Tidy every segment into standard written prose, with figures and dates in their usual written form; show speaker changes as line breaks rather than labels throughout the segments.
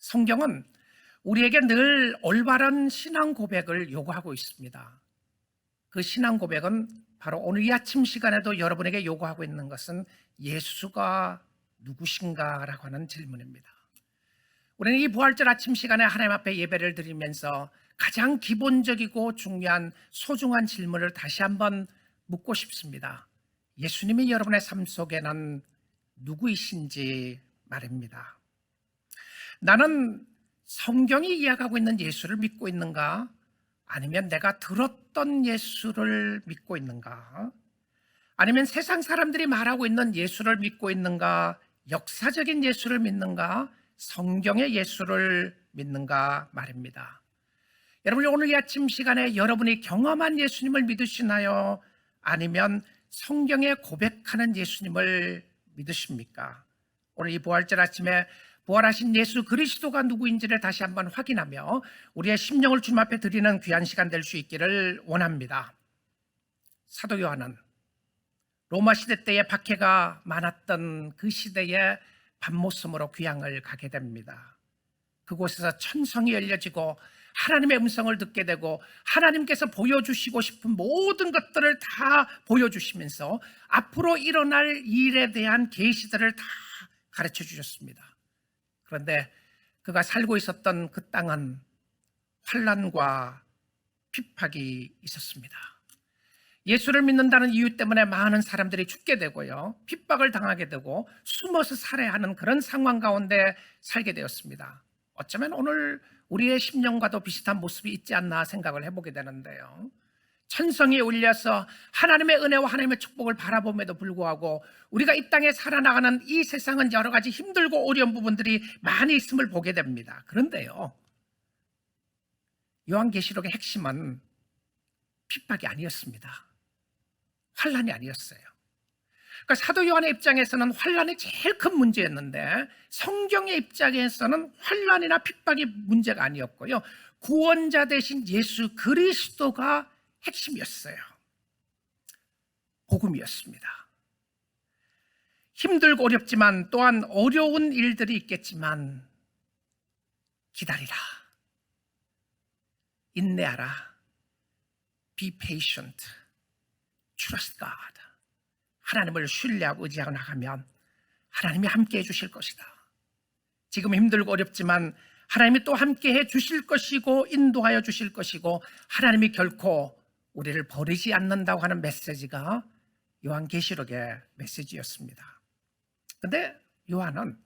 성경은 우리에게 늘 올바른 신앙 고백을 요구하고 있습니다. 그 신앙 고백은 바로 오늘 이 아침 시간에도 여러분에게 요구하고 있는 것은 예수가 누구신가 라고 하는 질문입니다. 우리는 이 부활절 아침 시간에 하나님 앞에 예배를 드리면서 가장 기본적이고 중요한 소중한 질문을 다시 한번 묻고 싶습니다. 예수님이 여러분의 삶 속에는 누구이신지 말입니다. 나는 성경이 이야기하고 있는 예수를 믿고 있는가? 아니면 내가 들었던 예수를 믿고 있는가? 아니면 세상 사람들이 말하고 있는 예수를 믿고 있는가? 역사적인 예수를 믿는가? 성경의 예수를 믿는가 말입니다. 여러분, 오늘 이 아침 시간에 여러분이 경험한 예수님을 믿으시나요? 아니면 성경에 고백하는 예수님을 믿으십니까? 오늘 이 부활절 아침에 부활하신 예수 그리스도가 누구인지를 다시 한번 확인하며 우리의 심령을 주님 앞에 드리는 귀한 시간 될 수 있기를 원합니다. 사도 요한은 로마 시대 때에 박해가 많았던 그 시대에 밤모섬으로 귀향을 가게 됩니다. 그곳에서 천성이 열려지고 하나님의 음성을 듣게 되고 하나님께서 보여주시고 싶은 모든 것들을 다 보여주시면서 앞으로 일어날 일에 대한 계시들을 다 가르쳐 주셨습니다. 그런데 그가 살고 있었던 그 땅은 환난과 핍박이 있었습니다. 예수를 믿는다는 이유 때문에 많은 사람들이 죽게 되고요, 핍박을 당하게 되고 숨어서 살아야 하는 그런 상황 가운데 살게 되었습니다. 어쩌면 오늘 우리의 심령과도 비슷한 모습이 있지 않나 생각을 해보게 되는데요, 천성이 울려서 하나님의 은혜와 하나님의 축복을 바라봄에도 불구하고 우리가 이 땅에 살아나가는 이 세상은 여러 가지 힘들고 어려운 부분들이 많이 있음을 보게 됩니다. 그런데요, 요한계시록의 핵심은 핍박이 아니었습니다. 환난이 아니었어요. 그러니까 사도 요한의 입장에서는 환난이 제일 큰 문제였는데 성경의 입장에서는 환난이나 핍박이 문제가 아니었고요, 구원자 되신 예수 그리스도가 핵심이었어요. 복음이었습니다. 힘들고 어렵지만 또한 어려운 일들이 있겠지만 기다리라, 인내하라, be patient, trust God. 하나님을 신뢰하고 의지하고 나가면 하나님이 함께 해주실 것이다. 지금 힘들고 어렵지만 하나님이 또 함께 해주실 것이고 인도하여 주실 것이고 하나님이 결코 우리를 버리지 않는다고 하는 메시지가 요한계시록의 메시지였습니다. 그런데 요한은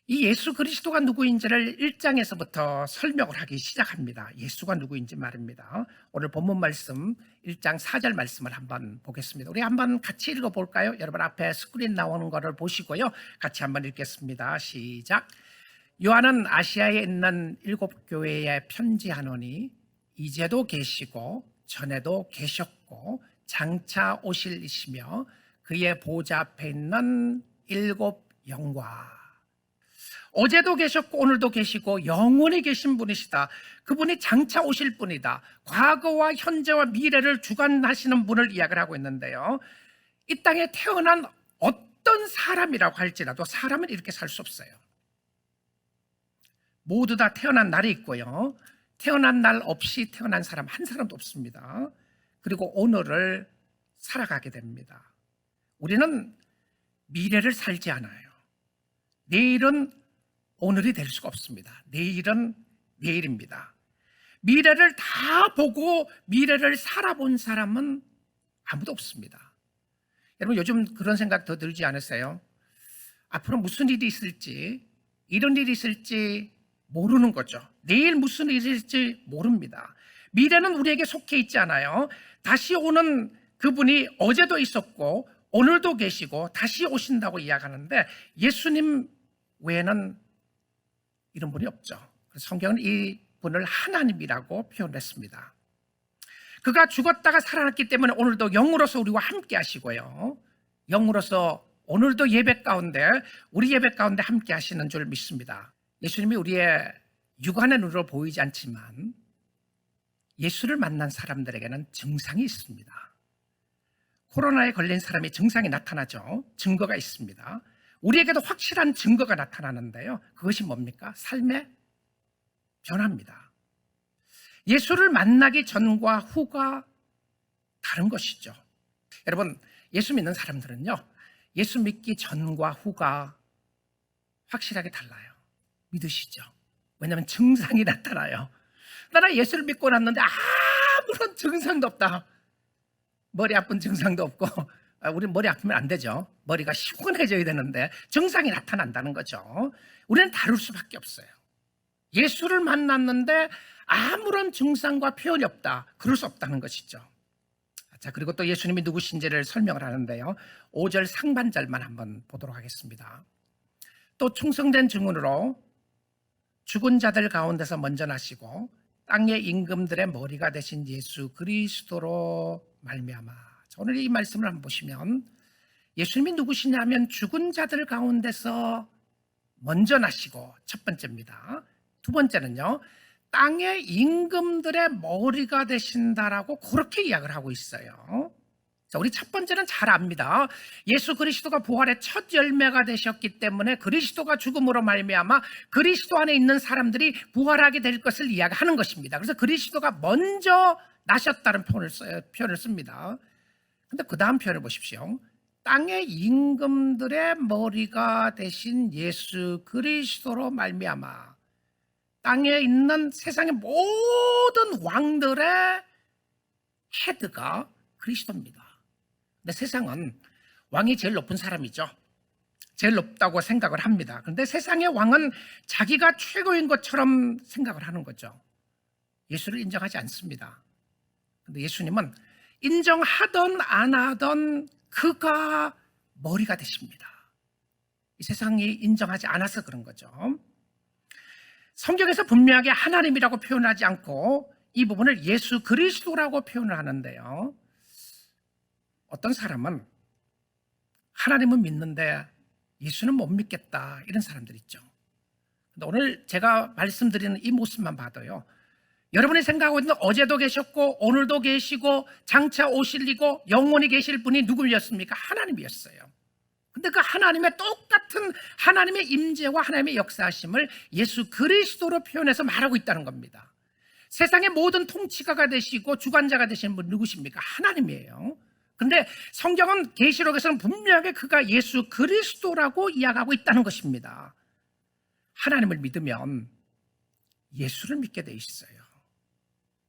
이 예수 그리스도가 누구인지를 1장에서부터 설명을 하기 시작합니다. 예수가 누구인지 말입니다. 오늘 본문 말씀 1장 4절 말씀을 한번 보겠습니다. 우리 한번 같이 읽어볼까요? 여러분 앞에 스크린 나오는 거를 보시고요, 같이 한번 읽겠습니다. 시작. 요한은 아시아에 있는 7교회에 편지하노니 이제도 계시고 전에도 계셨고 장차 오실 이시며 그의 보좌 앞에 있는 7 영과. 어제도 계셨고 오늘도 계시고 영원히 계신 분이시다. 그분이 장차 오실 분이다. 과거와 현재와 미래를 주관하시는 분을 이야기를 하고 있는데요, 이 땅에 태어난 어떤 사람이라고 할지라도 사람은 이렇게 살 수 없어요. 모두 다 태어난 날이 있고요, 태어난 날 없이 태어난 사람 한 사람도 없습니다. 그리고 오늘을 살아가게 됩니다. 우리는 미래를 살지 않아요. 내일은 오늘이 될 수가 없습니다. 내일은 내일입니다. 미래를 다 보고 미래를 살아본 사람은 아무도 없습니다. 여러분, 요즘 그런 생각 더 들지 않으세요? 앞으로 무슨 일이 있을지, 이런 일이 있을지 모르는 거죠. 내일 무슨 일이 있을지 모릅니다. 미래는 우리에게 속해 있지 않아요. 다시 오는 그분이 어제도 있었고 오늘도 계시고 다시 오신다고 이야기하는데 예수님 외에는 이런 분이 없죠. 성경은 이 분을 하나님이라고 표현했습니다. 그가 죽었다가 살아났기 때문에 오늘도 영으로서 우리와 함께 하시고요, 영으로서 오늘도 예배 가운데, 우리 예배 가운데 함께 하시는 줄 믿습니다. 예수님이 우리의 육안의 눈으로 보이지 않지만 예수를 만난 사람들에게는 증상이 있습니다. 코로나에 걸린 사람이 증상이 나타나죠. 증거가 있습니다. 우리에게도 확실한 증거가 나타나는데요, 그것이 뭡니까? 삶의 변합니다. 예수를 만나기 전과 후가 다른 것이죠. 여러분, 예수 믿는 사람들은요, 예수 믿기 전과 후가 확실하게 달라요. 믿으시죠? 왜냐하면 증상이 나타나요. 나는 예수를 믿고 났는데 아무런 증상도 없다. 머리 아픈 증상도 없고, 우리는 머리 아프면 안 되죠. 머리가 시원해져야 되는데 증상이 나타난다는 거죠. 우리는 다룰 수밖에 없어요. 예수를 만났는데 아무런 증상과 표현이 없다. 그럴 수 없다는 것이죠. 자, 그리고 또 예수님이 누구신지를 설명을 하는데요. 5절 상반절만 한번 보도록 하겠습니다. 또 충성된 증언으로 죽은 자들 가운데서 먼저 나시고 땅의 임금들의 머리가 되신 예수 그리스도로 말미암아. 오늘 이 말씀을 한번 보시면 예수님이 누구시냐면 죽은 자들 가운데서 먼저 나시고 첫 번째입니다. 두 번째는요, 땅의 임금들의 머리가 되신다라고 그렇게 이야기를 하고 있어요. 자, 우리 첫 번째는 잘 압니다. 예수 그리스도가 부활의 첫 열매가 되셨기 때문에 그리스도가 죽음으로 말미암아 그리스도 안에 있는 사람들이 부활하게 될 것을 이야기하는 것입니다. 그래서 그리스도가 먼저 나셨다는 표현을 씁니다. 근데 그 다음 표현을 보십시오. 땅의 임금들의 머리가 되신 예수 그리스도로 말미암아 땅에 있는 세상의 모든 왕들의 헤드가 그리스도입니다. 근데 세상은 왕이 제일 높은 사람이죠. 제일 높다고 생각을 합니다. 그런데 세상의 왕은 자기가 최고인 것처럼 생각을 하는 거죠. 예수를 인정하지 않습니다. 그런데 예수님은 인정하던 안 하던 그가 머리가 되십니다. 이 세상이 인정하지 않아서 그런 거죠. 성경에서 분명하게 하나님이라고 표현하지 않고 이 부분을 예수 그리스도라고 표현을 하는데요. 어떤 사람은 하나님은 믿는데 예수는 못 믿겠다, 이런 사람들 있죠. 근데 오늘 제가 말씀드리는 이 모습만 봐도요, 여러분이 생각하고 있는 어제도 계셨고 오늘도 계시고 장차 오실리고 영원히 계실 분이 누구였습니까? 하나님이었어요. 근데 그 하나님의 똑같은 하나님의 임재와 하나님의 역사하심을 예수 그리스도로 표현해서 말하고 있다는 겁니다. 세상의 모든 통치가가 되시고 주관자가 되시는 분 누구십니까? 하나님이에요. 근데 성경은 계시록에서는 분명하게 그가 예수 그리스도라고 이야기하고 있다는 것입니다. 하나님을 믿으면 예수를 믿게 돼 있어요.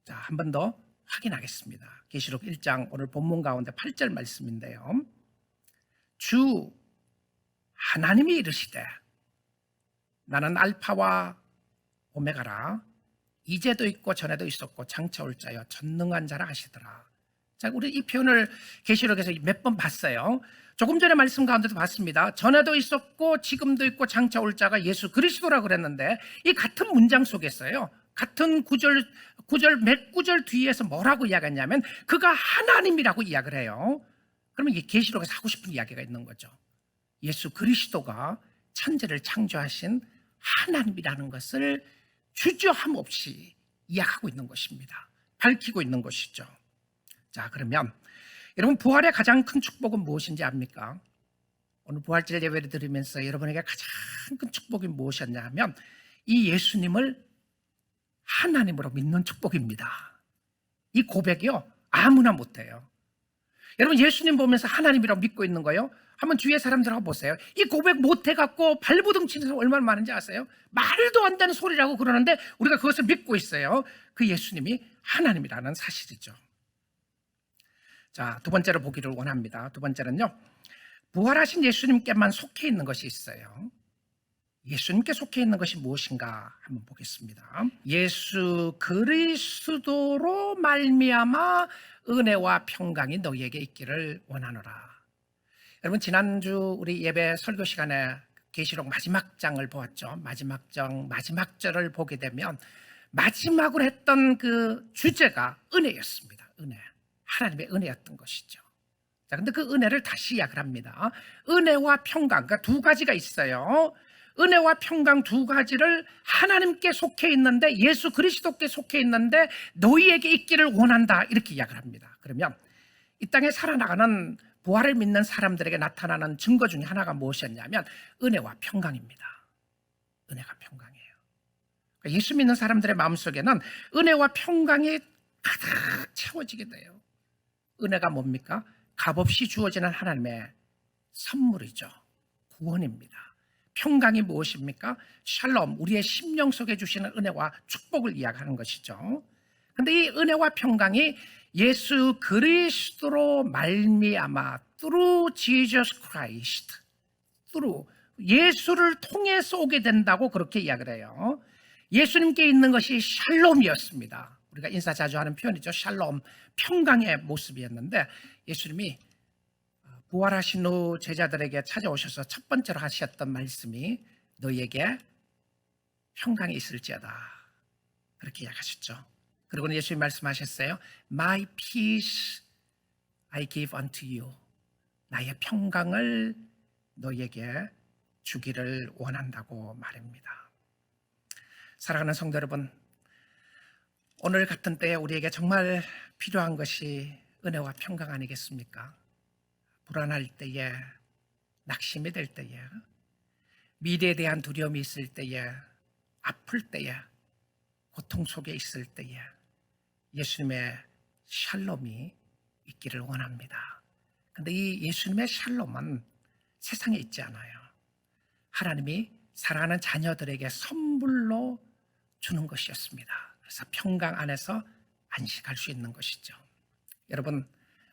자, 한 번 더 확인하겠습니다. 계시록 1장 오늘 본문 가운데 8절 말씀인데요. 주 하나님이 이르시되 나는 알파와 오메가라, 이제도 있고 전에도 있었고 장차 올 자여 전능한 자라 하시더라. 자, 우리 이 표현을 계시록에서 몇 번 봤어요. 조금 전에 말씀 가운데도 봤습니다. 전에도 있었고 지금도 있고 장차 올 자가 예수 그리스도라고 그랬는데 이 같은 문장 속에서요, 같은 몇 구절 뒤에서 뭐라고 이야기했냐면 그가 하나님이라고 이야기를 해요. 그러면 이 계시록에서 하고 싶은 이야기가 있는 거죠. 예수 그리스도가 천지를 창조하신 하나님이라는 것을 주저함 없이 이야기하고 있는 것입니다. 밝히고 있는 것이죠. 자, 그러면 여러분, 부활의 가장 큰 축복은 무엇인지 압니까? 오늘 부활절 예배를 드리면서 여러분에게 가장 큰 축복이 무엇이었냐 하면 이 예수님을 하나님으로 믿는 축복입니다. 이 고백이요, 아무나 못해요. 여러분, 예수님 보면서 하나님이라고 믿고 있는 거예요? 한번 주위의 사람들하고 보세요. 이 고백 못해갖고 발버둥 치는 사람 얼마나 많은지 아세요? 말도 안 되는 소리라고 그러는데 우리가 그것을 믿고 있어요. 그 예수님이 하나님이라는 사실이죠. 자, 두 번째로 보기를 원합니다. 두 번째는요, 부활하신 예수님께만 속해 있는 것이 있어요. 예수님께 속해 있는 것이 무엇인가 한번 보겠습니다. 예수 그리스도로 말미암아 은혜와 평강이 너희에게 있기를 원하노라. 여러분, 지난주 우리 예배 설교 시간에 계시록 마지막 장을 보았죠. 마지막 장 마지막 절을 보게 되면 마지막으로 했던 그 주제가 은혜였습니다. 은혜, 하나님의 은혜였던 것이죠. 자, 근데 그 은혜를 다시 이야기를 합니다. 은혜와 평강, 그러니까 두 가지가 있어요. 은혜와 평강 두 가지를 하나님께 속해 있는데, 예수 그리스도께 속해 있는데 너희에게 있기를 원한다, 이렇게 이야기를 합니다. 그러면 이 땅에 살아나가는 부활을 믿는 사람들에게 나타나는 증거 중에 하나가 무엇이었냐면 은혜와 평강입니다. 은혜가 평강이에요. 예수 믿는 사람들의 마음속에는 은혜와 평강이 가득 채워지게 돼요. 은혜가 뭡니까? 값없이 주어지는 하나님의 선물이죠. 구원입니다. 평강이 무엇입니까? 샬롬, 우리의 심령 속에 주시는 은혜와 축복을 이야기하는 것이죠. 그런데 이 은혜와 평강이 예수 그리스도로 말미암아 through Jesus Christ, through 예수를 통해서 오게 된다고 그렇게 이야기를 해요. 예수님께 있는 것이 샬롬이었습니다. 우리가 인사 자주 하는 표현이죠. 샬롬, 평강의 모습이었는데 예수님이 부활하신 후 제자들에게 찾아오셔서 첫 번째로 하셨던 말씀이 너희에게 평강이 있을지어다, 그렇게 이야기하셨죠. 그리고는 예수님 말씀하셨어요. My peace I give unto you. 나의 평강을 너희에게 주기를 원한다고 말입니다. 사랑하는 성도 여러분, 오늘 같은 때에 우리에게 정말 필요한 것이 은혜와 평강 아니겠습니까? 불안할 때에, 낙심이 될 때에, 미래에 대한 두려움이 있을 때에, 아플 때에, 고통 속에 있을 때에 예수님의 샬롬이 있기를 원합니다. 그런데 이 예수님의 샬롬은 세상에 있지 않아요. 하나님이 사랑하는 자녀들에게 선물로 주는 것이었습니다. 그래서 평강 안에서 안식할 수 있는 것이죠. 여러분,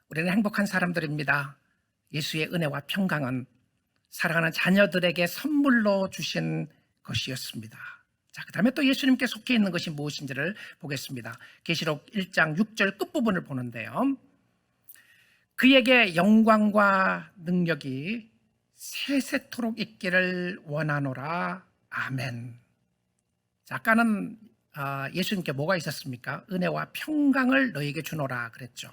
우리는 행복한 사람들입니다. 예수의 은혜와 평강은 사랑하는 자녀들에게 선물로 주신 것이었습니다. 자, 그 다음에 또 예수님께 속해 있는 것이 무엇인지를 보겠습니다. 계시록 1장 6절 끝부분을 보는데요. 그에게 영광과 능력이 세세토록 있기를 원하노라. 아멘. 자, 아까는 예수님께 뭐가 있었습니까? 은혜와 평강을 너에게 주노라 그랬죠.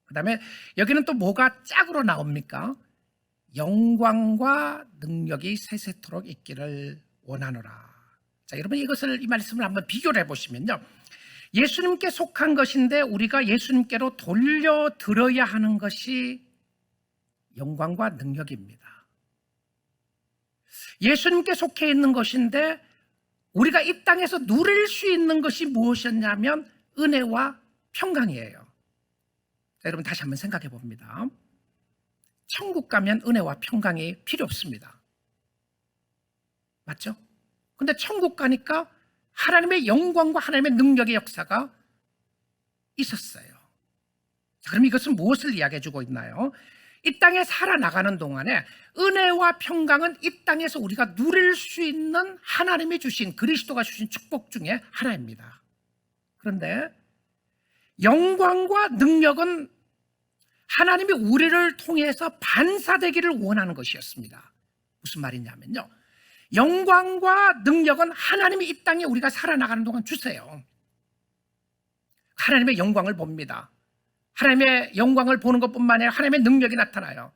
그 다음에 여기는 또 뭐가 짝으로 나옵니까? 영광과 능력이 세세토록 있기를 원하노라. 자, 여러분 이 말씀을 한번 비교를 해보시면요. 예수님께 속한 것인데 우리가 예수님께로 돌려드려야 하는 것이 영광과 능력입니다. 예수님께 속해 있는 것인데 우리가 이 땅에서 누릴 수 있는 것이 무엇이었냐면 은혜와 평강이에요. 자, 여러분 다시 한번 생각해 봅니다. 천국 가면 은혜와 평강이 필요 없습니다. 맞죠? 근데 천국 가니까 하나님의 영광과 하나님의 능력의 역사가 있었어요. 자, 그럼 이것은 무엇을 이야기해 주고 있나요? 이 땅에 살아나가는 동안에 은혜와 평강은 이 땅에서 우리가 누릴 수 있는 하나님이 주신, 그리스도가 주신 축복 중에 하나입니다. 그런데 영광과 능력은 하나님이 우리를 통해서 반사되기를 원하는 것이었습니다. 무슨 말이냐면요, 영광과 능력은 하나님이 이 땅에 우리가 살아나가는 동안 주세요. 하나님의 영광을 봅니다. 하나님의 영광을 보는 것뿐만 아니라 하나님의 능력이 나타나요.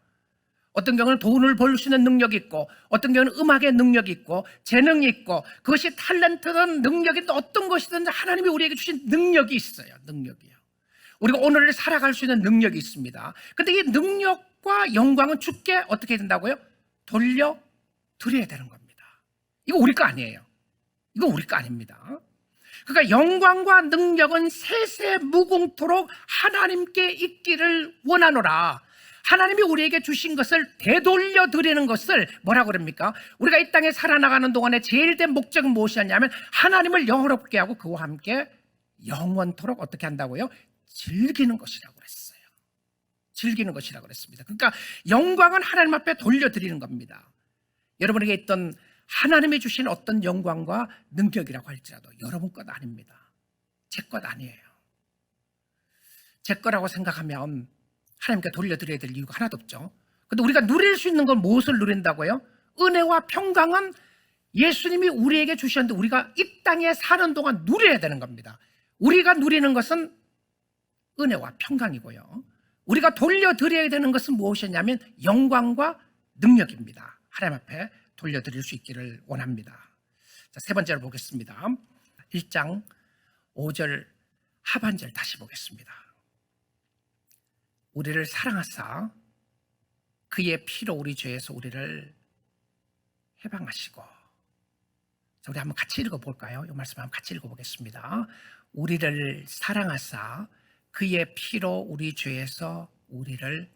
어떤 경우는 돈을 벌 수 있는 능력이 있고, 어떤 경우는 음악의 능력이 있고, 재능이 있고, 그것이 탤런트든 능력이든 어떤 것이든 하나님이 우리에게 주신 능력이 있어요. 능력이요. 우리가 오늘을 살아갈 수 있는 능력이 있습니다. 그런데 이 능력과 영광은 주께 어떻게 된다고요? 돌려드려야 되는 겁니다. 이거 우리 거 아니에요. 이거 우리 거 아닙니다. 그러니까 영광과 능력은 세세 무궁토록 하나님께 있기를 원하노라. 하나님이 우리에게 주신 것을 되돌려 드리는 것을 뭐라고 그럽니까? 우리가 이 땅에 살아나가는 동안에 제일 된 목적은 무엇이었냐면 하나님을 영원롭게 하고 그와 함께 영원토록 어떻게 한다고요? 즐기는 것이라고 그랬어요. 즐기는 것이라고 그랬습니다. 그러니까 영광은 하나님 앞에 돌려드리는 겁니다. 여러분에게 있던 하나님이 주신 어떤 영광과 능력이라고 할지라도 여러분 것 아닙니다. 제 것 아니에요. 제 거라고 생각하면 하나님께 돌려드려야 될 이유가 하나도 없죠. 그런데 우리가 누릴 수 있는 건 무엇을 누린다고요? 은혜와 평강은 예수님이 우리에게 주셨는데 우리가 이 땅에 사는 동안 누려야 되는 겁니다. 우리가 누리는 것은 은혜와 평강이고요. 우리가 돌려드려야 되는 것은 무엇이냐면 영광과 능력입니다. 하나님 앞에 돌려드릴 수 있기를 원합니다. 자, 세 번째로 보겠습니다. 1장 5절 하반절 다시 보겠습니다. 우리를 사랑하사 그의 피로 우리 죄에서 우리를 해방하시고, 우리 한번 같이 읽어볼까요? 이 말씀 한번 같이 읽어보겠습니다. 우리를 사랑하사 그의 피로 우리 죄에서 우리를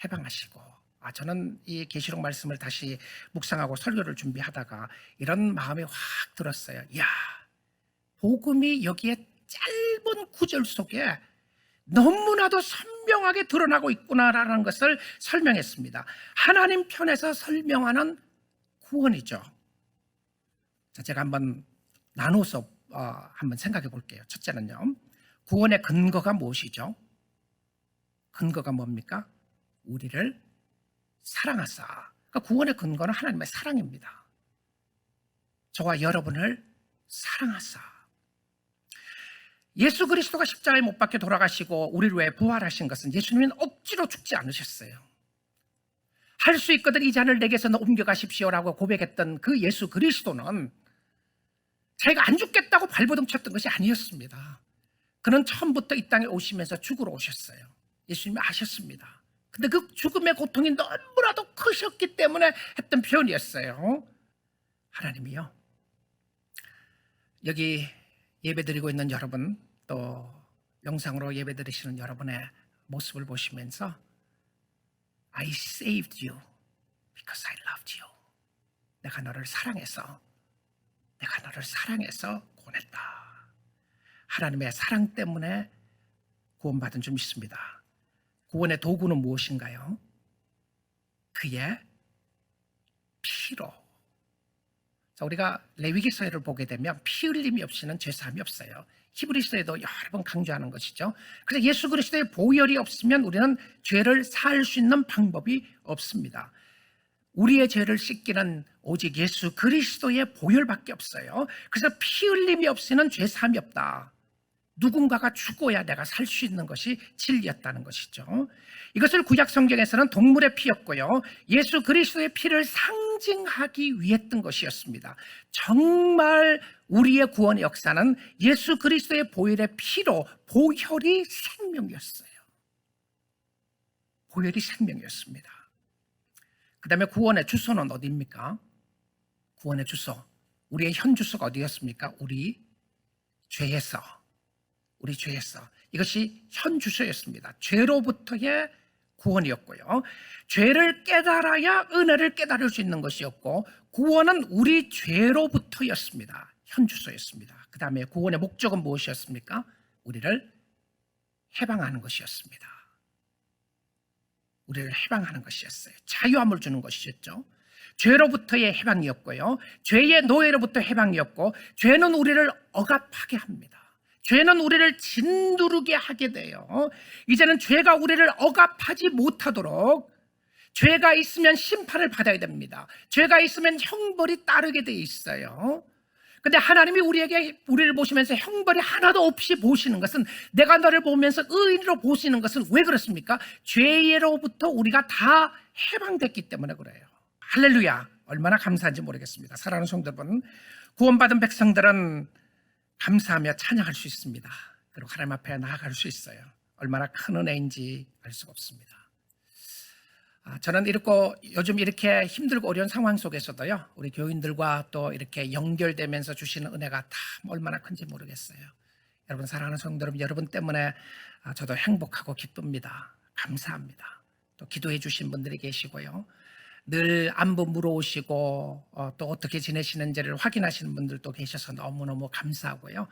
해방하시고. 저는 이 계시록 말씀을 다시 묵상하고 설교를 준비하다가 이런 마음이 확 들었어요. 야, 복음이 여기에 짧은 구절 속에 너무나도 선명하게 드러나고 있구나라는 것을 설명했습니다. 하나님 편에서 설명하는 구원이죠. 자, 제가 한번 나눠서 한번 생각해 볼게요. 첫째는요, 구원의 근거가 무엇이죠? 근거가 뭡니까? 우리를 사랑하사. 그러니까 구원의 근거는 하나님의 사랑입니다. 저와 여러분을 사랑하사. 예수 그리스도가 십자가에 못 박혀 돌아가시고 우리를 위해 부활하신 것은 예수님은 억지로 죽지 않으셨어요. 할 수 있거든 이 잔을 내게서 옮겨가십시오라고 고백했던 그 예수 그리스도는 자기가 안 죽겠다고 발버둥 쳤던 것이 아니었습니다. 그는 처음부터 이 땅에 오시면서 죽으러 오셨어요. 예수님이 아셨습니다. 근데 그 죽음의 고통이 너무나도 크셨기 때문에 했던 표현이었어요. 하나님이요, 여기 예배드리고 있는 여러분, 또 영상으로 예배드리시는 여러분의 모습을 보시면서 I saved you because I loved you. 내가 너를 사랑해서 구원했다. 하나님의 사랑 때문에 구원받은 줄 믿습니다. 구원의 도구는 무엇인가요? 그의 피로. 자, 우리가 레위기서를 보게 되면 피 흘림이 없이는 죄사함이 없어요. 히브리서에도 여러 번 강조하는 것이죠. 그래서 예수 그리스도의 보혈이 없으면 우리는 죄를 사할 수 있는 방법이 없습니다. 우리의 죄를 씻기는 오직 예수 그리스도의 보혈밖에 없어요. 그래서 피 흘림이 없이는 죄사함이 없다. 누군가가 죽어야 내가 살 수 있는 것이 진리였다는 것이죠. 이것을 구약 성경에서는 동물의 피였고요, 예수 그리스도의 피를 상징하기 위해 했던 것이었습니다. 정말 우리의 구원의 역사는 예수 그리스도의 보혈의 피로, 보혈이 생명이었어요. 보혈이 생명이었습니다. 그 다음에 구원의 주소는 어디입니까? 구원의 주소, 우리의 현 주소가 어디였습니까? 우리 죄에서. 이것이 현 주소였습니다. 죄로부터의 구원이었고요, 죄를 깨달아야 은혜를 깨달을 수 있는 것이었고, 구원은 우리 죄로부터였습니다. 현 주소였습니다. 그 다음에 구원의 목적은 무엇이었습니까? 우리를 해방하는 것이었습니다. 우리를 해방하는 것이었어요. 자유함을 주는 것이었죠. 죄로부터의 해방이었고요, 죄의 노예로부터 해방이었고, 죄는 우리를 억압하게 합니다. 죄는 우리를 짓누르게 하게 돼요. 이제는 죄가 우리를 억압하지 못하도록, 죄가 있으면 심판을 받아야 됩니다. 죄가 있으면 형벌이 따르게 돼 있어요. 근데 하나님이 우리를 보시면서 형벌이 하나도 없이 보시는 것은, 내가 너를 보면서 의인으로 보시는 것은 왜 그렇습니까? 죄로부터 우리가 다 해방됐기 때문에 그래요. 할렐루야. 얼마나 감사한지 모르겠습니다. 사랑하는 성도 여러분, 구원받은 백성들은 감사하며 찬양할 수 있습니다. 그리고 하나님 앞에 나아갈 수 있어요. 얼마나 큰 은혜인지 알 수가 없습니다. 저는 요즘 이렇게 힘들고 어려운 상황 속에서도요, 우리 교인들과 또 이렇게 연결되면서 주시는 은혜가 다 얼마나 큰지 모르겠어요. 여러분, 사랑하는 성도 여러분, 여러분 때문에 저도 행복하고 기쁩니다. 감사합니다. 또 기도해 주신 분들이 계시고요, 늘 안부 물어오시고 또 어떻게 지내시는지를 확인하시는 분들도 계셔서 너무너무 감사하고요.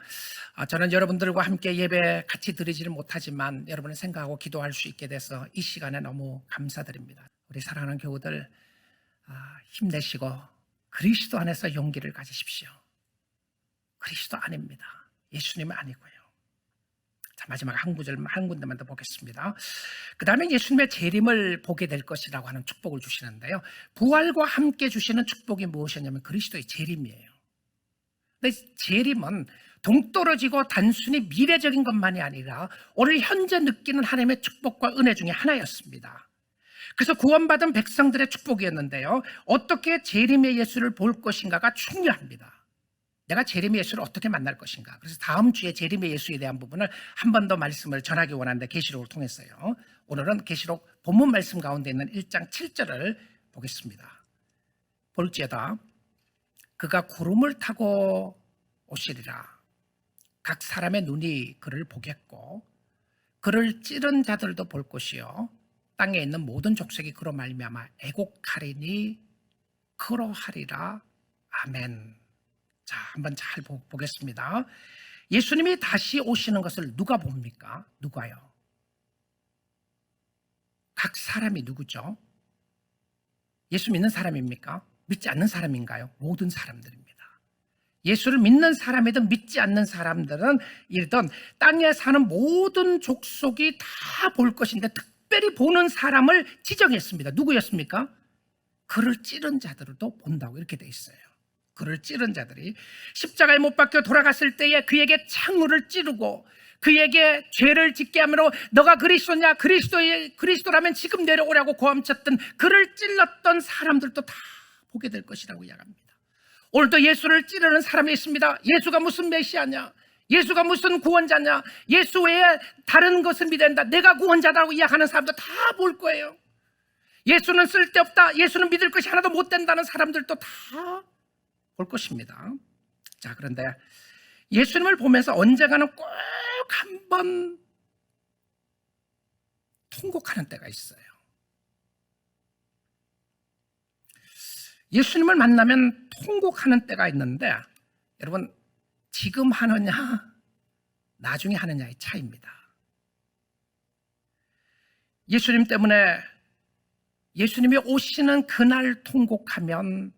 저는 여러분들과 함께 예배 같이 드리지는 못하지만 여러분을 생각하고 기도할 수 있게 돼서 이 시간에 너무 감사드립니다. 우리 사랑하는 교우들, 힘내시고 그리스도 안에서 용기를 가지십시오. 그리스도 아닙니다. 예수님은 아니고요. 자, 마지막 한 군데만 더 보겠습니다. 그 다음에 예수님의 재림을 보게 될 것이라고 하는 축복을 주시는데요, 부활과 함께 주시는 축복이 무엇이냐면 그리스도의 재림이에요. 근데 재림은 동떨어지고 단순히 미래적인 것만이 아니라 오늘 현재 느끼는 하나님의 축복과 은혜 중에 하나였습니다. 그래서 구원받은 백성들의 축복이었는데요, 어떻게 재림의 예수를 볼 것인가가 중요합니다. 내가 재림의 예수를 어떻게 만날 것인가. 그래서 다음 주에 재림의 예수에 대한 부분을 한 번 더 말씀을 전하기 원하는데 계시록을 통해서요. 오늘은 계시록 본문 말씀 가운데 있는 1장 7절을 보겠습니다. 볼지어다 그가 구름을 타고 오시리라. 각 사람의 눈이 그를 보겠고 그를 찌른 자들도 볼 것이요 땅에 있는 모든 족속이 그로 말미암아 애곡하리니 그러하리라. 아멘. 자, 한번 잘 보겠습니다. 예수님이 다시 오시는 것을 누가 봅니까? 누가요? 각 사람이 누구죠? 예수 믿는 사람입니까? 믿지 않는 사람인가요? 모든 사람들입니다. 예수를 믿는 사람이든 믿지 않는 사람들은 이르던 땅에 사는 모든 족속이 다 볼 것인데 특별히 보는 사람을 지정했습니다. 누구였습니까? 그를 찌른 자들도 본다고 이렇게 돼 있어요. 그를 찌른 자들이 십자가에 못 박혀 돌아갔을 때에 그에게 창으를 찌르고 그에게 죄를 짓게 하므로 너가 그리스도냐, 그리스도라면 지금 내려오라고 고함쳤던 그를 찔렀던 사람들도 다 보게 될 것이라고 이야기합니다. 오늘도 예수를 찌르는 사람이 있습니다. 예수가 무슨 메시아냐, 예수가 무슨 구원자냐, 예수 외에 다른 것을 믿어야 한다, 내가 구원자다라고 이야기하는 사람도 다 볼 거예요. 예수는 쓸데없다, 예수는 믿을 것이 하나도 못 된다는 사람들도 다 볼 것입니다. 자, 그런데 예수님을 보면서 언젠가는 꼭 한번 통곡하는 때가 있어요. 예수님을 만나면 통곡하는 때가 있는데 여러분, 지금 하느냐 나중에 하느냐의 차이입니다. 예수님 때문에 예수님이 오시는 그날 통곡하면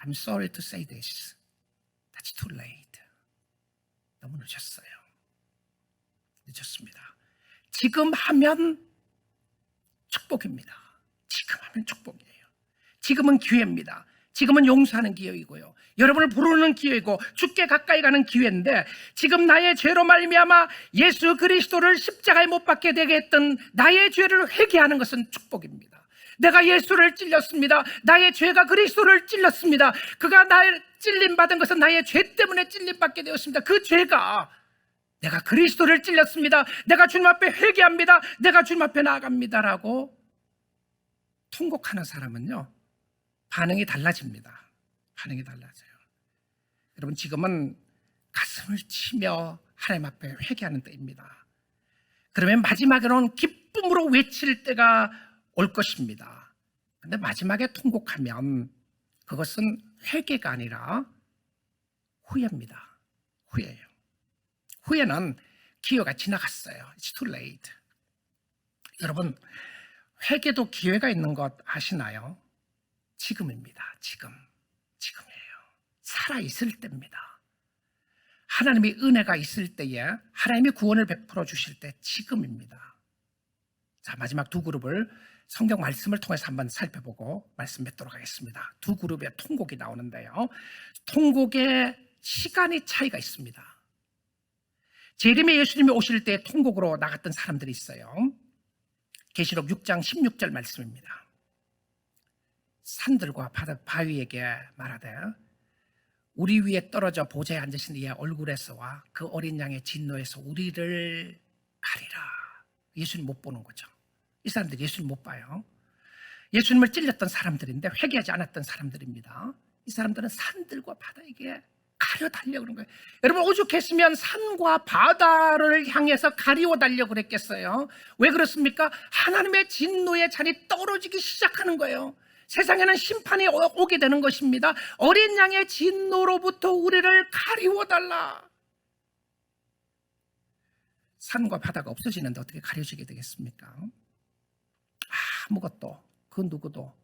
I'm sorry to say this. That's too late. 너무 늦었어요. 늦었습니다. 지금 하면 축복입니다. 지금 하면 축복이에요. 지금은 기회입니다. 지금은 용서하는 기회이고요. 여러분을 부르는 기회이고 주께 가까이 가는 기회인데 지금 나의 죄로 말미암아 예수 그리스도를 십자가에 못 박게 되게 했던 나의 죄를 회개하는 것은 축복입니다. 내가 예수를 찔렸습니다. 나의 죄가 그리스도를 찔렀습니다. 그가 나의 찔림받은 것은 나의 죄 때문에 찔림받게 되었습니다. 그 죄가 내가 그리스도를 찔렸습니다. 내가 주님 앞에 회개합니다. 내가 주님 앞에 나아갑니다라고 통곡하는 사람은요, 반응이 달라집니다. 반응이 달라져요. 여러분, 지금은 가슴을 치며 하나님 앞에 회개하는 때입니다. 그러면 마지막에는 기쁨으로 외칠 때가 올 것입니다. 그런데 마지막에 통곡하면 그것은 회개가 아니라 후회입니다. 후회예요. 후회는 기회가 지나갔어요. It's too late. 여러분, 회개도 기회가 있는 것 아시나요? 지금입니다. 지금이에요. 살아있을 때입니다. 하나님의 은혜가 있을 때에, 하나님이 구원을 베풀어 주실 때 지금입니다. 자, 마지막 두 그룹을 성경 말씀을 통해서 한번 살펴보고 말씀 맺도록 하겠습니다. 두 그룹의 통곡이 나오는데요, 통곡의 시간이 차이가 있습니다. 재림의 예수님이 오실 때 통곡으로 나갔던 사람들이 있어요. 계시록 6장 16절 말씀입니다. 산들과 바위에게 말하되 우리 위에 떨어져 보좌에 앉으신 이의 얼굴에서와 그 어린 양의 진노에서 우리를 가리라. 예수님 못 보는 거죠. 이 사람들이 예수님 못 봐요. 예수님을 찔렸던 사람들인데 회개하지 않았던 사람들입니다. 이 사람들은 산들과 바다에게 가려 달려 그런 거예요. 여러분, 오죽했으면 산과 바다를 향해서 가리워 달려 그랬겠어요. 왜 그렇습니까? 하나님의 진노의 잔이 떨어지기 시작하는 거예요. 세상에는 심판이 오게 되는 것입니다. 어린 양의 진노로부터 우리를 가리워 달라. 산과 바다가 없어지는데 어떻게 가려지게 되겠습니까? 아무것도, 그 누구도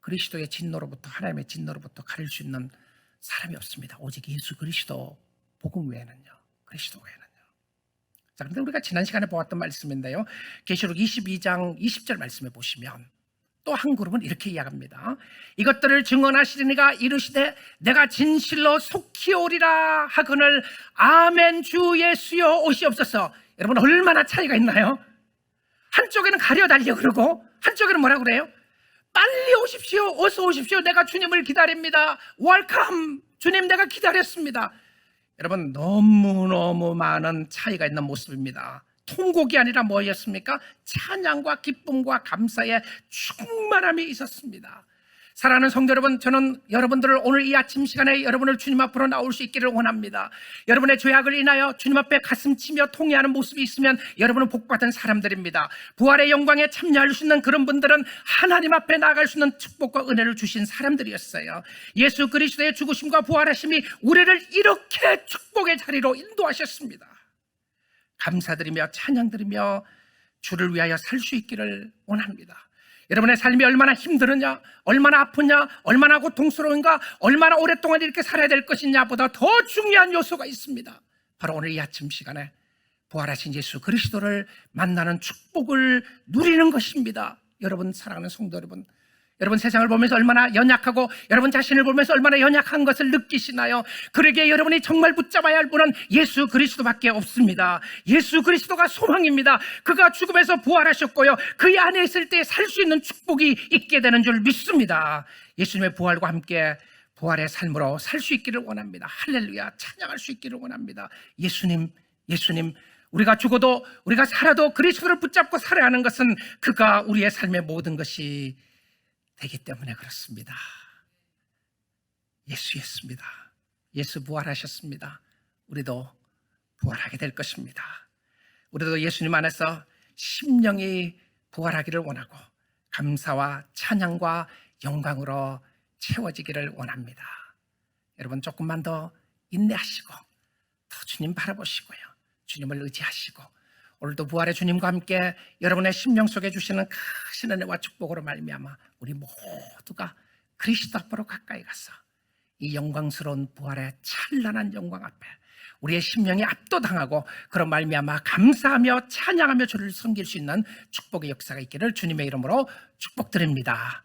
그리스도의 진노로부터, 하나님의 진노로부터 가릴 수 있는 사람이 없습니다. 오직 예수 그리스도 복음 외에는요. 그리스도 외에는요. 자, 그런데 우리가 지난 시간에 보았던 말씀인데요, 계시록 22장 20절 말씀에 보시면 또 한 그룹은 이렇게 이야기합니다. 이것들을 증언하시리니가 이르시되 내가 진실로 속히 오리라 하거늘 아멘 주 예수여 오시옵소서. 여러분, 얼마나 차이가 있나요? 한쪽에는 가려 달려 그러고 한쪽에는 뭐라 그래요? 빨리 오십시오. 어서 오십시오. 내가 주님을 기다립니다. 웰컴. 주님, 내가 기다렸습니다. 여러분, 너무너무 많은 차이가 있는 모습입니다. 통곡이 아니라 뭐였습니까? 찬양과 기쁨과 감사의 충만함이 있었습니다. 사랑하는 성도 여러분, 저는 여러분들을 오늘 이 아침 시간에 여러분을 주님 앞으로 나올 수 있기를 원합니다. 여러분의 죄악을 인하여 주님 앞에 가슴 치며 통회하는 모습이 있으면 여러분은 복받은 사람들입니다. 부활의 영광에 참여할 수 있는 그런 분들은 하나님 앞에 나아갈 수 있는 축복과 은혜를 주신 사람들이었어요. 예수 그리스도의 죽으심과 부활하심이 우리를 이렇게 축복의 자리로 인도하셨습니다. 감사드리며 찬양드리며 주를 위하여 살 수 있기를 원합니다. 여러분의 삶이 얼마나 힘드느냐, 얼마나 아프냐, 얼마나 고통스러운가, 얼마나 오랫동안 이렇게 살아야 될 것이냐보다 더 중요한 요소가 있습니다. 바로 오늘 이 아침 시간에 부활하신 예수 그리스도를 만나는 축복을 누리는 것입니다. 여러분, 사랑하는 성도 여러분, 여러분 세상을 보면서 얼마나 연약하고 여러분 자신을 보면서 얼마나 연약한 것을 느끼시나요? 그러기에 여러분이 정말 붙잡아야 할 분은 예수 그리스도밖에 없습니다. 예수 그리스도가 소망입니다. 그가 죽음에서 부활하셨고요, 그의 안에 있을 때 살 수 있는 축복이 있게 되는 줄 믿습니다. 예수님의 부활과 함께 부활의 삶으로 살 수 있기를 원합니다. 할렐루야, 찬양할 수 있기를 원합니다. 예수님, 우리가 죽어도 우리가 살아도 그리스도를 붙잡고 살아야 하는 것은 그가 우리의 삶의 모든 것이 되기 때문에 그렇습니다. 예수였습니다. 예수 부활하셨습니다. 우리도 부활하게 될 것입니다. 우리도 예수님 안에서 심령이 부활하기를 원하고 감사와 찬양과 영광으로 채워지기를 원합니다. 여러분, 조금만 더 인내하시고 더 주님 바라보시고요, 주님을 의지하시고 오늘도 부활의 주님과 함께 여러분의 심령 속에 주시는 크신 은혜와 축복으로 말미암아 우리 모두가 그리스도 앞으로 가까이 가서 이 영광스러운 부활의 찬란한 영광 앞에 우리의 심령이 압도당하고 그런 말미암아 감사하며 찬양하며 주를 섬길 수 있는 축복의 역사가 있기를 주님의 이름으로 축복드립니다.